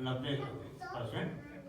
90%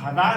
1000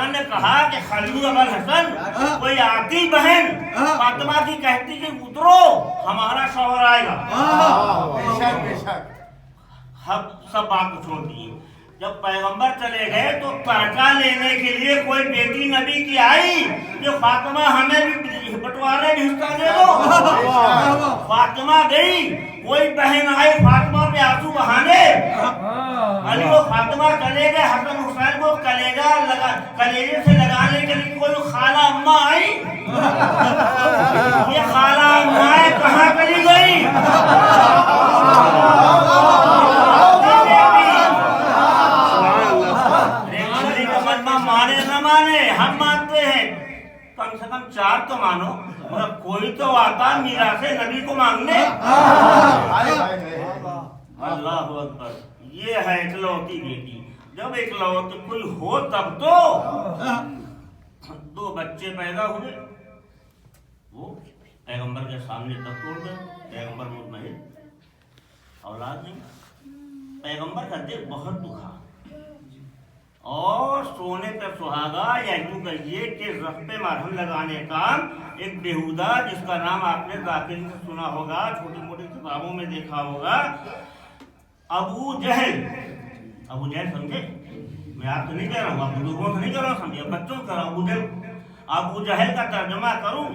عثمان نے کہا کہ خلیل ابو الحسن کوئی آتی بہن فاطمہ کی کہتی کہ اترو ہمارا شوہر آئے گا، سب بات کو چھوڑ دیے. جب پیغمبر چلے گئے تو ترکہ لینے کے لیے کوئی بیٹی نبی کی آئی کہ فاطمہ ہمیں بھی بٹوارے بھی حصہ دے دو. فاطمہ گئی، کوئی بہن آئی فاطمہ پہ آنسو بہانے، علی و فاطمہ چلے گئے، حسن حسین کو کلیجے سے لگانے کے لیے کوئی خالہ اماں آئی. یہ خالہ اماں کہاں چلی گئی؟ مانے نہ مانے ہم مانتے ہیں، کم سے کم 4 تو مانو، مگر کوئی تو آتا میراث نبی کو مانگنے. اللہ اکبر. یہ ہے اکلوتی بیٹی. جب اکلوتی کوئی ہو تب تو 2 بچے پیدا ہوئے، وہ پیغمبر کے سامنے تک توڑ گئے. پیغمبر مطمئن، اولاد نہیں. پیغمبر کا دل بہت دکھا اور سونے پہ سہاگا، یا یوں کہیے کہ رخ پہ مرہم لگانے کا ایک بیہودہ جس کا نام آپ نے ذاکر سے سنا ہوگا، چھوٹی موٹی کتابوں میں دیکھا ہوگا، ابو جہل. ابو جہل سمجھے؟ میں آپ سے نہیں کہہ رہا ہوں، آپ بزرگوں سے نہیں کہہ رہا ہوں، سمجھے بچوں سے کہہ رہا ہوں. ابو جہل کا ترجمہ کروں،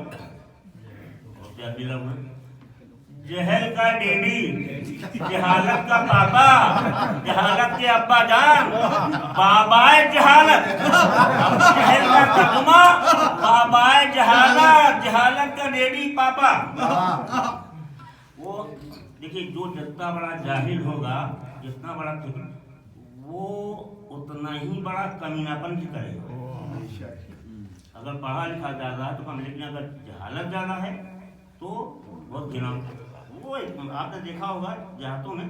جہل کا ڈیڈی، جہالت کا پاپا، جہالت کے ابا جان، بابائے جہالت. جہل کا ترجمہ بابائے جہالت، جہالت کا ڈیڈی پاپا. وہ دیکھیے جو جتنا بڑا جاہل ہوگا، جتنا بڑا وہ اتنا ہی بڑا کمینہ پن بھی کرے گا. اگر پڑھا لکھا زیادہ ہے تو کم، لیکن اگر جہالت زیادہ ہے تو بہت گنا. وہ آپ نے دیکھا ہوگا دیہاتوں میں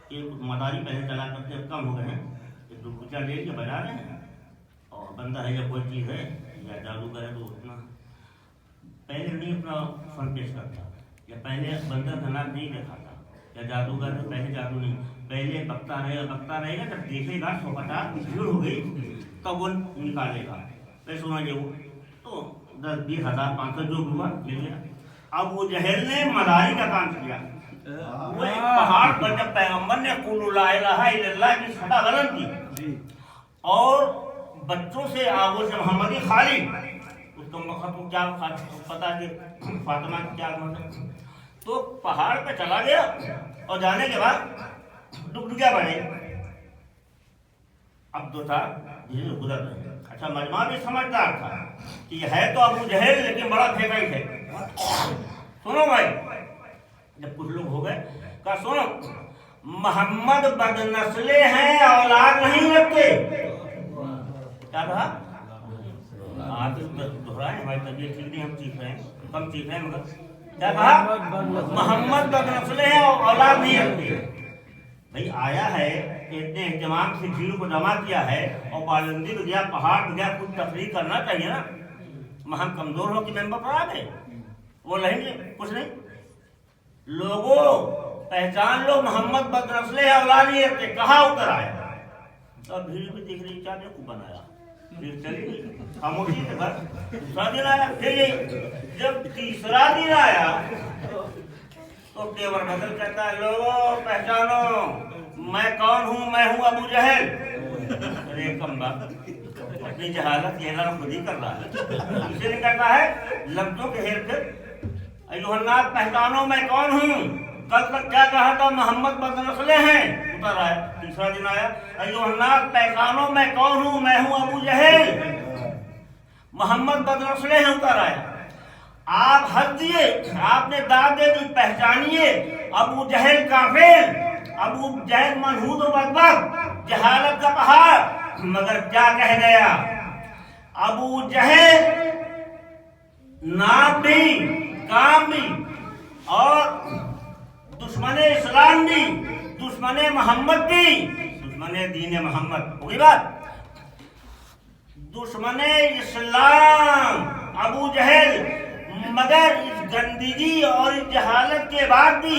ایک مداری پہلے چلا کرتے کم ہو گئے ہیں، ایک دوپچہ لے کے بجا رہے ہیں، اور بندہ ہے یا کوئی چیز ہے یا جادوگر ہے تو اتنا پہلے نہیں اپنا فن پیش کرتا، یا پہلے بندہ دھنات نہیں دکھاتا، یا جادوگر ہے پہلے جادو نہیں، پہلے بکتا رہے گا جب دیکھے گا سوپٹا بھیڑ ہو گئی تب وہ نکالے گا. پھر سنا یہ وہ تو 10-20 ہزار 500 جو ہوا لے گیا. ابو جہل نے مداری کا کام کیا. وہ ایک پہاڑ پر جب پیغمبر نے قول لا الہ الا اللہ کی چھٹا غلط کی اور بچوں سے آغوش محمدی خالی، اس کو وقت کو کیا پتا کہ فاطمہ کی کیا مطلب، تو پہاڑ پہ چلا گیا اور جانے کے بعد ڈبڈیا بنے. اب تو تھا دھیرے گزر رہے. اچھا مجمع بھی سمجھدار تھا کہ یہ ہے تو ابو جہل لیکن بڑا پھینکائی ہے. سنو بھائی، جب کچھ لوگ ہو گئے کہا سنو محمد بد نسلے ہیں، اولاد نہیں رکھتے. کیا کہا؟ آپ دہرائیں، ہماری طبیعت ٹھیک نہیں، ہم چیخ رہے ہیں، کم چیخ رہے ہیں، مگر کیا کہا؟ محمد بد نسلے ہیں اور اولاد نہیں رکھتے. بھائی آیا ہے کہ اتنے اہتمام سے بھیڑ کو جمع کیا ہے اور بالندی پہ گیا، پہاڑ پہ گیا، کچھ تفریح کرنا چاہیے نا. ہم کمزور ہو کہ ممبر پر آ گئے، وہ نہیں کچھ نہیں. لوگوں پہچان لو محمد بد نسلے ہے، اولاد نہیں رکھتے. کہاں اتر آیا؟ اب بھیڑ بھی دیکھ رہی، کیا بیوقوف بنایا، پھر چلی گئی خاموشی سے. بس دوسرا دن آیا، پھر گئی. جب تیسرا دن آیا تو تیور بدل کہتا ہے لوگوں پہچانو میں کون ہوں، میں ہوں ابو جہل. ارے کم بات، اپنی جہالت یہ اعلان خود ہی کر رہا ہے، اسے نہیں کہتا ہے لفظوں کے ہیر پھر. ایھا الناس پہچانو میں کون ہوں. کل تک کیا کہا تھا؟ محمد بد نسلے ہیں. اتر آیا، تیسرا دن آیا، ایھا الناس پہچانو میں کون ہوں، میں ہوں ابو جہل. محمد بد نسلے ہیں. اتر آیا. آپ حد دیے، آپ نے داد دے دی، پہچانیے ابو جہل کافر، ابو جہل منحوس و بدبخت، جہالت کا پہاڑ. مگر کیا کہہ گیا؟ ابو جہل نام بھی، کام بھی، اور دشمن اسلام بھی، دشمن محمد بھی، دشمن دین محمد. ہوگی بات؟ دشمن اسلام ابو جہل، مگر اس گندگی اور اس جہالت کے بعد بھی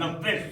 90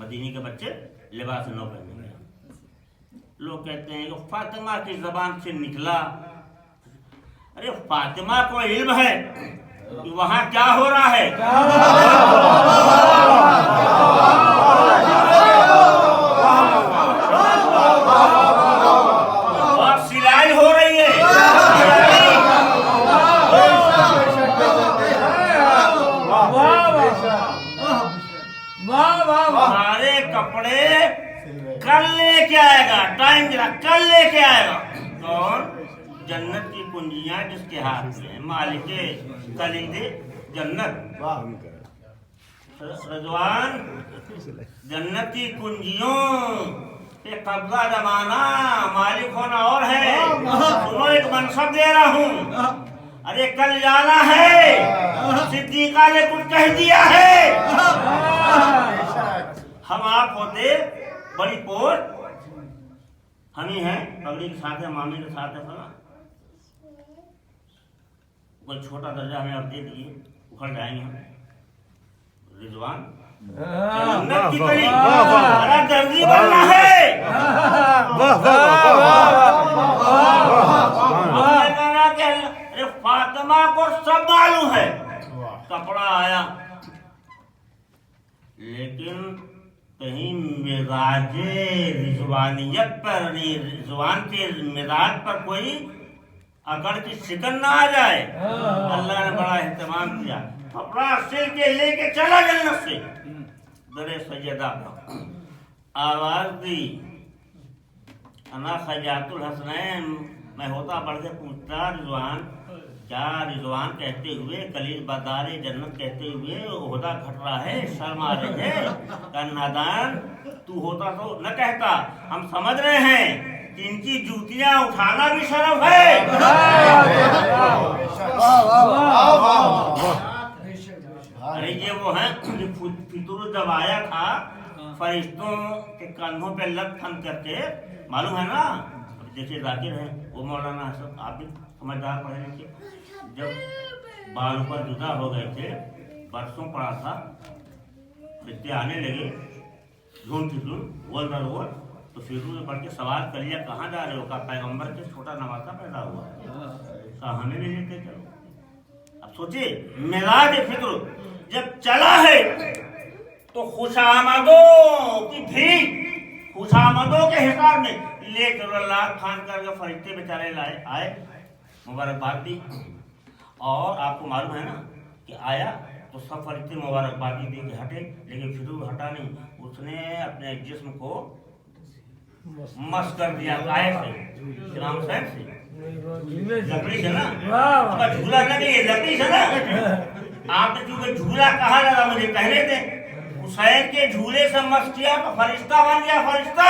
مدینے کے بچے لباس نو پہنیں گے. لوگ کہتے ہیں کہ فاطمہ کی زبان سے نکلا. ارے فاطمہ کو علم ہے کہ وہاں کیا ہو رہا ہے. اور سلائی ہو رہی ہے. سارے کپڑے کل لے کے آئے گا. ٹائم دیا کل لے کے آئے گا. کون؟ جنت کی کنجیاں جس کے ہاتھ میں مالک کلید جنت. رضوان جنت کی کنجیوں پہ قبضہ جمانا مالک ہونا اور ہے. سنو ایک منصب دے رہا ہوں. ارے کل جانا ہے. صدیقہ نے کچھ کہہ دیا ہے. ہم آپ ہوتے بڑی پوسٹ ہم ہی ہیں, پگڑی کے ساتھ ہے, مامی کے ساتھ ہے, فلاں کوئی چھوٹا درجہ ہمیں آپ دے دیجیے, اکھڑ جائیں گے ہم. رضوان جنت کی کلی ارے درزی بننا ہے. فاطمہ کو سب معلوم ہے. کپڑا آیا لیکن کہیں مزاج رضوانیت پر, رضوان کے مزاج پر کوئی اکڑ کی شکن نہ آ جائے. اللہ نے بڑا اہتمام کیا. کپڑا سل کے لے کے چلا جنت سے. در سیدہ آواز دی, انا خجات الحسنین. میں ہوتا بڑھ کے پوچھتا رضوان کیا رضوان کہتے ہوئے, کلیل بدار جنت کہتے ہوئے عہدہ گھٹ رہا ہے, شرم آ رہی ہے. کہ نادان تو ہوتا تو نہ کہتا. ہم سمجھ رہے ہیں کہ ان کی جوتیاں اٹھانا بھی شرف ہے. ارے یہ وہ ہیں فطور جب آیا تھا فرشتوں کے کندھوں پہ لگ پھن کر کے, معلوم ہے نا. دیکھیے ذاکر ہے وہ مولانا حسن, آپ بھی سمجھدار پڑھے لکھے. جب بالوں پر جدا ہو گئے تھے, برسوں پڑا تھا, بچے آنے لگے ڈھونڈ کی ڈھونڈ ول در ول, تو فیرو نے پڑھ کے سوال کر لیا کہاں جا رہے ہو. کہا پیغمبر کے چھوٹا نواسا پیدا ہوا ہے. کہا ہمیں بھی لیتے چلو. اب سوچیے مزاج فطر جب چلا ہے تو خوش آمدوں کی بھیک, خوش آمدوں کے حساب میں لے کر اللہ کھان کر کے فرشتے بیچارے لائے آئے, مبارکباد دی. اور آپ کو معلوم ہے نا کہ آیا تو سب فرشتے مبارکبادی دے کے ہٹے, لیکن فضول ہٹا نہیں. اس نے اپنے جسم کو مس کر دیا کائے سے, امام حسین سے, لکڑی سے نا. جھولا نہ کہ یہ لکڑی سے نا. آپ نے چونکہ جھولا کہا لگا مجھے کہنے دیں. حسین کے جھولے سے مس کیا تو فرشتہ بن گیا فرشتہ.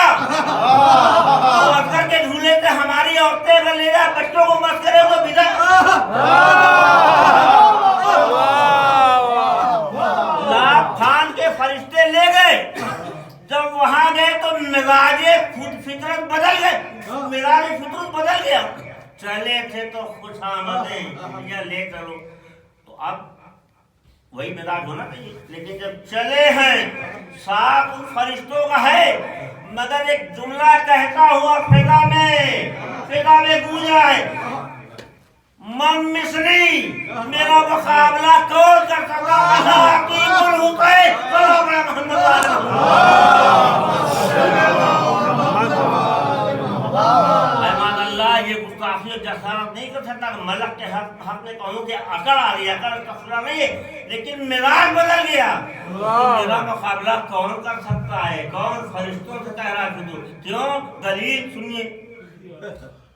اکثر کے جھولے سے ہماری عورتیں اگر لے جائے بچوں کو مس کرے تو بدا لاکھ خان کے فرشتے لے گئے. جب وہاں گئے تو مزاج فطرت بدل گئے, مزاج فطرت بدل گیا. چلے تھے تو خوش آمدیں یا لے چلو, تو اب وہی مزاج ہونا چاہیے. لیکن جب چلے ہیں ساتھ ان فرشتوں کا ہے, مگر ایک جملہ کہتا ہوا فضا میں گونجا ہے, من مثلی میرا مقابلہ کون کر سکتا. حقیق الحسین محمد اللہ. یہ گستاخی جسارت نہیں کر سکتا. ملک کے حق میں کہوں کہ عقل آ رہی ہے, عقل کفرہ نہیں ہے, لیکن مزاج بدل گیا. میرا مقابلہ کون کر سکتا ہے, کون فرشتوں سے کہہ رہا ہے. کیوں؟ دلیل سنیے.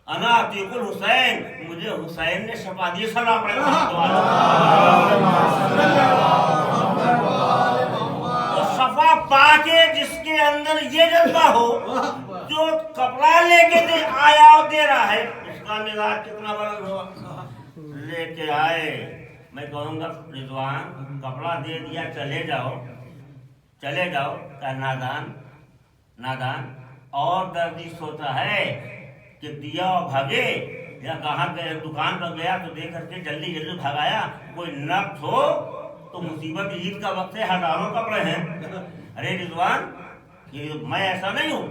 انا عتیق الحسین, مجھے حسین نے شفا دی. صلی پڑے شفا پا کے جس کے اندر یہ جذبہ ہو, جو کپڑا لے کے آیا اور دے رہا ہے, اس کا مزاج کتنا بلند ہوا. لے کے آئے, میں کہوں گا رضوان کپڑا دے دیا چلے جاؤ. کہ نادان اور دردی سوچا ہے کہ دیا اور بھاگے, یا کہاں گئے دکان پر گیا تو دیکھ کر کے جلدی بھگایا. کوئی نقص ہو تو مصیبت عید کا وقت ہے, ہزاروں کپڑے ہیں. ارے رضوان یہ میں ایسا نہیں ہوں،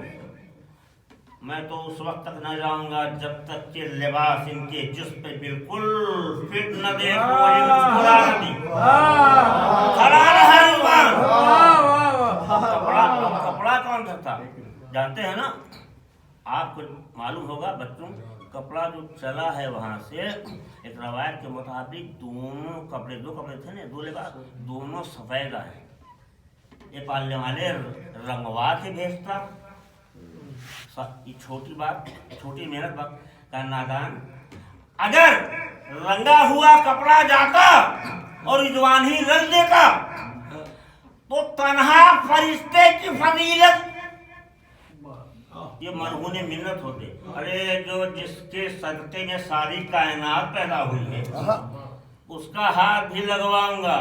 میں تو اس وقت تک نہ جاؤں گا جب تک کہ لباس ان کے جسم پہ بالکل فٹ نہ دیکھوں، کھڑا رہا رضوان۔ کپڑا کون سا تھا جانتے ہیں نا آپ کو معلوم ہوگا بچوں، کپڑا جو چلا ہے وہاں سے ایک روایت کے مطابق دونوں کپڑے، دو کپڑے تھے نا، دو لباس، دونوں سفید ہیں۔ یہ پالنے والے رنگوا کے بھیجتا، یہ چھوٹی بات، چھوٹی محنت کا نادان، اگر رنگا ہوا کپڑا جاتا اور رضوان ہی رنگ دیتا تو تنہا فرشتے کی فضیلت یہ مرہون منت ہوتے۔ ارے جو جس کے صدقے میں ساری کائنات پیدا ہوئی ہے اس کا ہاتھ بھی لگواؤں گا۔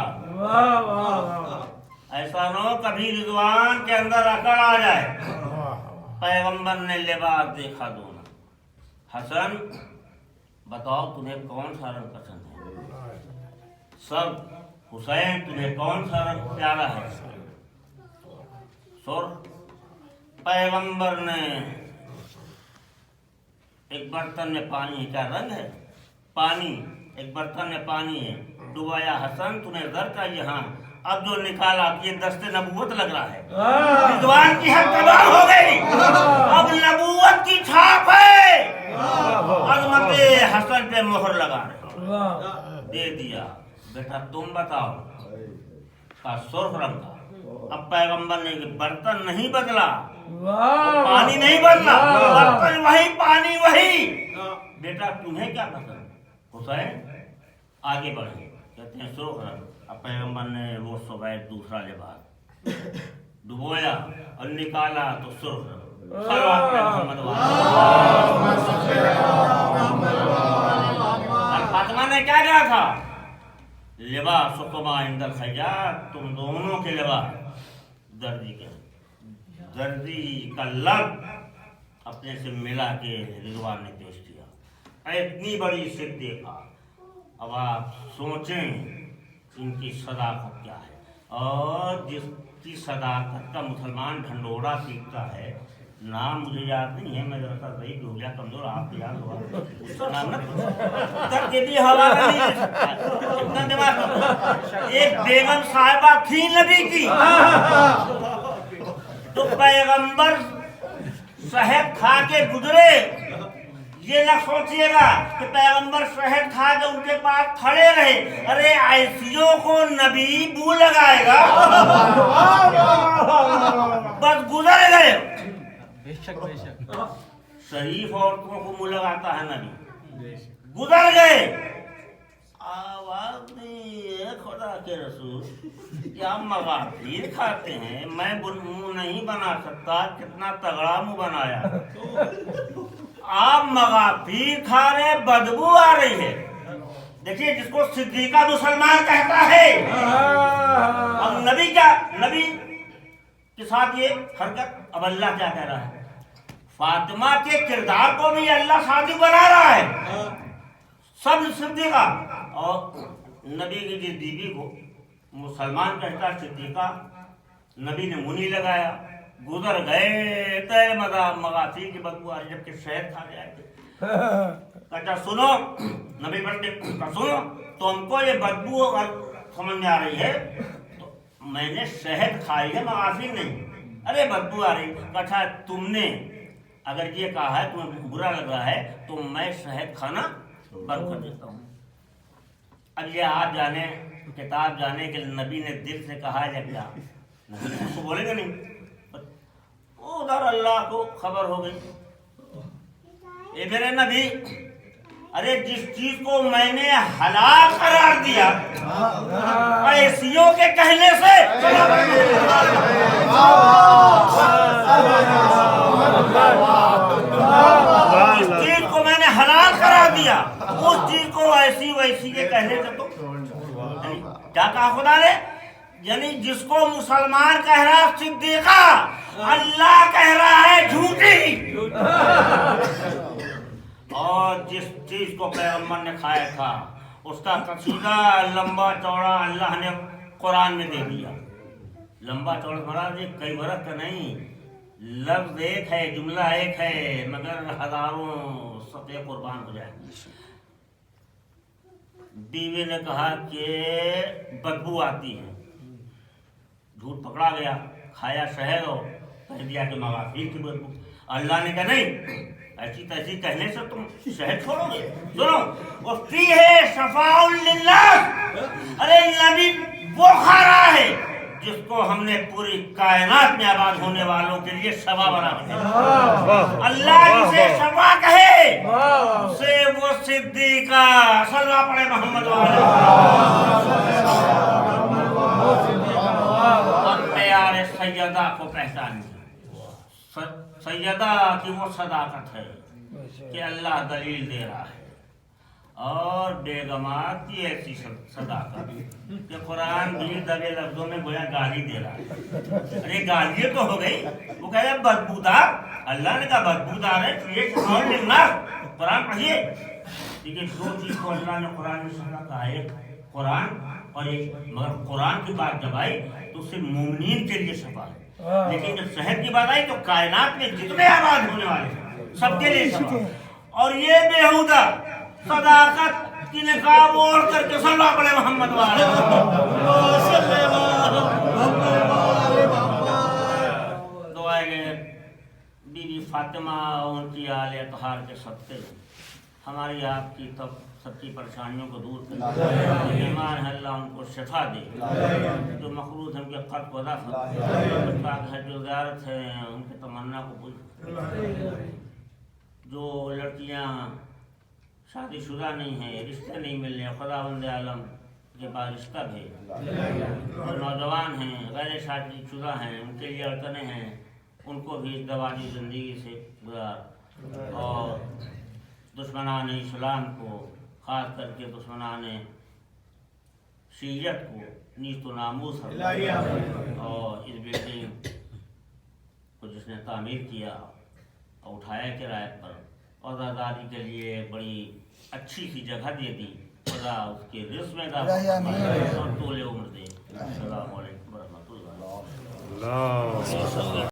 ایسا نہ ہو کبھی رضوان کے اندر اکڑ آ جائے۔ پیغمبر نے لباس دیکھا دونوں۔ حسن بتاؤ تمہیں کون سا رنگ پسند ہے؟ سب۔ حسین تمہیں کون سا رنگ پیارا ہے؟ سرخ۔ پیغمبر نے ایک برتن میں پانی، کیا رنگ ہے؟ پانی، ایک برتن میں پانی ہے، ڈبایا، حسن تمہیں زر چاہیے؟ ہاں۔ اب جو نکالا یہ دست نبوت لگ رہا ہے۔ رضوان کی حد تباہ ہو گئی، اب نبوت کی چھاپ ہے، عظمت حسن پہ مہر لگا رہے، دے دیا۔ بیٹا تم بتاؤ، کا سرخ رنگ کا۔ اب پیغمبر نے برتن نہیں بدلا، پانی نہیں بدلا، برتن وہی، پانی وہی۔ بیٹا تمہیں کیا پسند؟ حسین آگے بڑھے، کہتے ہیں سرخ رنگ۔ اب پیغمبر نے وہ سفید دوسرا لباس ڈبویا اور نکالا تو سرخ رنگ۔ فاطمہ نے کیا کہا تھا؟ لباسکما عند الخیاط، تم دونوں کے لباس درزی کے، درزی کا لب اپنے سے ملا کے رضوان نے پیش کیا۔ اتنی بڑی صدیقہ، اب آپ سوچیں ان کی صداقت کیا ہے، اور جس کی صداقت کا مسلمان ڈھنڈورا سیکھتا ہے، نام مجھے یاد نہیں ہے، میں ذرا سا ضعیف ہو گیا، کمزور، آپ کو یاد ہوگا اس کا نام نہ حوالہ نہیں دے سکتا، اتنا دماغ۔ ایک بیگم صاحبہ تھی نبی کی، تو پیغمبر شہد کھا کے گزرے، یہ نہ سوچیے گا کہ پیغمبر شہد کھا کے ان کے پاس کھڑے رہے، ارے ایسیوں کو نبی بو لگائے گا، بس گزر گئے۔ بے شک بے شک، شریف عورتوں کو منہ لگاتا ہے نبی، گزر گئے۔ آواز دی خدا کے رسول، کیا مغافیر کھاتے ہیں؟ میں منہ نہیں بنا سکتا، کتنا تگڑا منہ بنایا۔ آپ مغافیر کھا رہے، بدبو آ رہی ہے۔ دیکھیے جس کو صدیقہ مسلمان کہتا ہے، اب نبی کیا، نبی کے ساتھ یہ حرکت، اب اللہ کیا کہہ رہا ہے؟ فاطمہ کے کردار کو بھی اللہ صادق بنا رہا ہے، سب صدیقہ، اور نبی کی جس بیوی کو مسلمان کہتا ہے صدیقہ، نبی نے منہ نہیں لگایا، گزر گئے۔ تے مغافیر کی بدبو آ رہی، جبکہ شہد کھا گیا تھے۔ کہتا سنو، نبی بڑھتے سنو، تم کو یہ بدبو سمجھ میں آ رہی ہے، تو میں نے شہد کھائی ہے، مغافیر نہیں۔ ارے بدبو آ رہی، کہتا تم نے اگر یہ کہا ہے تمہیں برا لگ رہا ہے تو میں شہد کھانا بند کر دیتا ہوں۔ اب یہ آپ جانے، کتاب جانے کہ نبی نے دل سے کہا ہے کیا، نبی نے اس کو بولے گا نہیں، ادھر اللہ کو خبر ہو گئی۔ اے میرے نبی، ارے جس چیز کو میں نے حلال قرار دیا ایسیوں کے کہنے سے، جس چیز کو میں نے حلال قرار دیا اس چیز کو ایسی ویسی کے کہنے سے، تو کیا کہا خدا نے؟ یعنی جس کو مسلمان کہہ رہا ہے صدیقہ، اللہ کہہ رہا ہے جھوٹی۔ اور جس چیز کو پیغمبر نے کھایا تھا اس کا قصیدہ لمبا چوڑا اللہ نے قرآن میں دے دیا۔ لمبا چوڑا مراد یہ کئی برس کا نہیں، لفظ ایک ہے، جملہ ایک ہے، مگر ہزاروں صدقے قربان ہو جائیں گے۔ بیوی نے کہا کہ بدبو آتی ہے، جھوٹ پکڑا گیا، کھایا شہد اور کہہ دیا کہ موافق کی بدبو۔ اللہ نے کہا نہیں، ایسی تیسی کہنے سے تم شہد چھوڑو گے؟ سنو، وَفِيهِ شَفَاءٌ لِلنَّاسِ، ارے نبی وہ کھارا ہے جس کو ہم نے پوری کائنات میں آباد ہونے والوں کے لیے شفا بنا دیا۔ اللہ جسے شفا کہے اسے وہ صدیقہ، صلوات پڑھے محمد والے، اور پیارے سیدہ کو پہچانیے۔ سیدہ کی وہ صداقت ہے کہ اللہ دلیل دے رہا ہے، اور بیگمات کی ایسی صداقت کہ قرآن بھی دبے لفظوں میں گویا گالی دے رہا ہے۔ ارے گالی تو ہو گئی، وہ کہہ رہے بدبودار، اللہ نے کہا بدبودار ہے تو یہ قرآن پڑھیے۔ دیکھیے دو چیز کو اللہ نے قرآن میں سکھا کہا، ایک قرآن اور ایک، مگر قرآن کی بات جب آئی تو صرف مومنین کے لیے شفا ہے، لیکن جب شہد کی بات آئی تو کائنات میں جتنے آباد ہونے والے سب کے لیے شفا۔ اور یہ بےہودہ صداقت کی نقاب اوڑھ کر کے صلی اللہ علیہ محمد والے دعائیں گے بی بی فاطمہ ان کی آل اطہار کے صدقے ہماری آپ کی تب سچی پریشانیوں کو دور کرے، بیمار ہے اللہ ان کو شفا دے، جو مخروط ہیں ان کے قرض کو ادا فرمائے، جو زیارت ہے ان کی تمنا کو پوری، جو لڑکیاں شادی شدہ نہیں ہیں، رشتے نہیں مل رہے، خداوند عالم کے پاس رشتہ بھیج، اور نوجوان ہیں غیر شادی شدہ ہیں ان کے لیے اڑتنے ہیں، ان کو بھی دواجی زندگی سے گزار، اور دشمنان اسلام کو، خاص کر کے دشمنان شیعیت کو نیست و ناموس، اور اس بلڈنگ کو جس نے تعمیر کیا اور اٹھایا کرائے پر، اور آزادی کے لیے بڑی اچھی سی جگہ دے دی، خدا اس کے رزق میں اضافہ اور طول عمر دے۔ السلام علیکم ورحمۃ اللہ۔